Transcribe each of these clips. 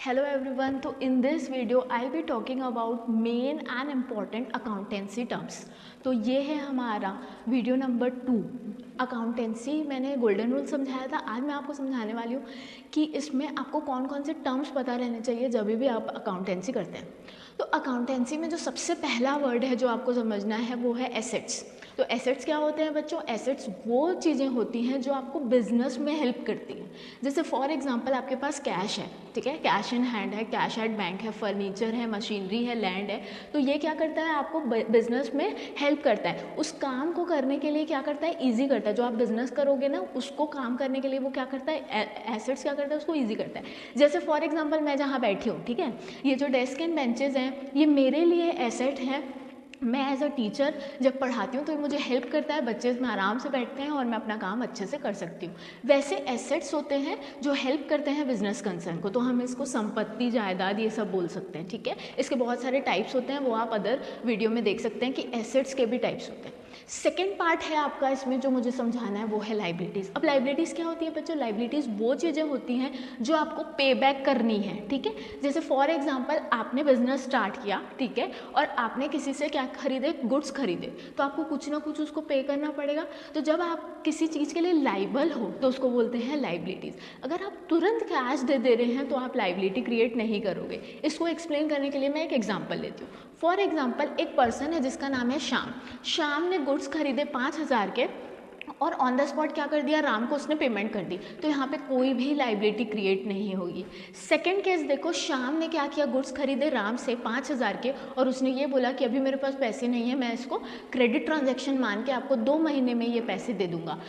Hello everyone, so in this video I'll be talking about main and important accountancy terms। तो ये है हमारा video number 2। Accountancy मैंने golden rule समझाया था, आज मैं आपको समझाने वाली हूँ कि इसमें आपको कौन कौन से टर्म्स पता रहने चाहिए जब भी आप अकाउंटेंसी करते हैं। तो अकाउंटेंसी में जो सबसे पहला वर्ड है जो आपको समझना है वो है एसेट्स। तो एसेट्स क्या होते हैं बच्चों? एसेट्स वो चीज़ें होती हैं जो आपको बिजनेस में हेल्प करती हैं। जैसे फॉर एग्जांपल आपके पास कैश है, ठीक है, कैश इन हैंड है, कैश एट बैंक है, फर्नीचर है, मशीनरी है, लैंड है। तो ये क्या करता है, आपको बिजनेस में हेल्प करता है। उस काम को करने के लिए क्या करता है, ईजी करता है। जो आप बिजनेस करोगे ना, उसको काम करने के लिए वो क्या करता है, एसेट्स क्या करता है, उसको ईजी करता है। जैसे फॉर एग्जाम्पल मैं जहाँ बैठी हूँ, ठीक है, ये जो डेस्क एंड बेंचेज हैं ये मेरे लिए एसेट है। मैं एज अ टीचर जब पढ़ाती हूँ तो मुझे हेल्प करता है, बच्चे इसमें आराम से बैठते हैं और मैं अपना काम अच्छे से कर सकती हूँ। वैसे एसेट्स होते हैं जो हेल्प करते हैं बिजनेस कंसर्न को, तो हम इसको संपत्ति, जायदाद ये सब बोल सकते हैं, ठीक है। इसके बहुत सारे टाइप्स होते हैं, वो आप अदर वीडियो में देख सकते हैं कि एसेट्स के भी टाइप्स होते हैं। सेकेंड पार्ट है आपका इसमें जो मुझे समझाना है वो है लाइबिलिटीज़। अब लाइबिलिटीज़ क्या होती है बच्चों? लाइबिलिटीज़ वो चीज़ें होती हैं जो आपको पे बैक करनी है, ठीक है। जैसे फॉर एग्जांपल आपने बिजनेस स्टार्ट किया, ठीक है, और आपने किसी से क्या खरीदे, गुड्स खरीदे, तो आपको कुछ ना कुछ उसको पे करना पड़ेगा। तो जब आप किसी चीज़ के लिए लाइबल हो तो उसको बोलते हैं लाइबिलिटीज़। अगर आप तुरंत कैश दे रहे हैं तो आप लाइबिलिटी क्रिएट नहीं करोगे। इसको एक्सप्लेन करने के लिए मैं एक एग्जाम्पल लेती हूँ। फॉर एग्जाम्पल एक पर्सन है जिसका नाम है श्याम। श्याम ने गुड्स खरीदे 5,000 के और ऑन द स्पॉट क्या कर दिया, राम को उसने पेमेंट कर दी। तो यहाँ पे कोई भी लाइबिलिटी क्रिएट नहीं होगी। सेकंड केस देखो, श्याम ने क्या किया, गुड्स खरीदे राम से 5,000 के और उसने ये बोला कि अभी मेरे पास पैसे नहीं है, मैं इसको क्रेडिट ट्रांजैक्शन मान के आपको 2 महीने में ये पैसे दे दूंगा।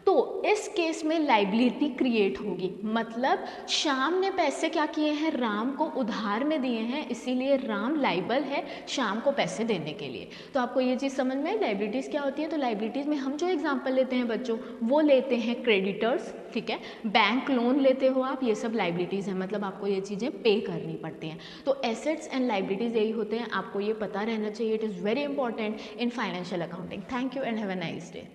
तो इस केस में लाइबिलिटी क्रिएट होगी। मतलब श्याम ने पैसे क्या किए हैं, राम को उधार में दिए हैं, इसीलिए राम लाइबल है श्याम को पैसे देने के लिए। तो आपको ये चीज़ समझ में आई लाइबिलिटीज़ क्या होती है। तो लाइबिलिटीज़ में हम जो एग्जांपल लेते हैं बच्चों, वो लेते हैं क्रेडिटर्स, ठीक है, बैंक लोन लेते हो आप, ये सब लाइबिलिटीज़ हैं। मतलब आपको ये चीज़ें पे करनी पड़ती हैं। तो एसेट्स एंड लाइबिलिटीज़ यही होते हैं, आपको ये पता रहना चाहिए। It is very important in financial accounting. Thank you and have a nice day.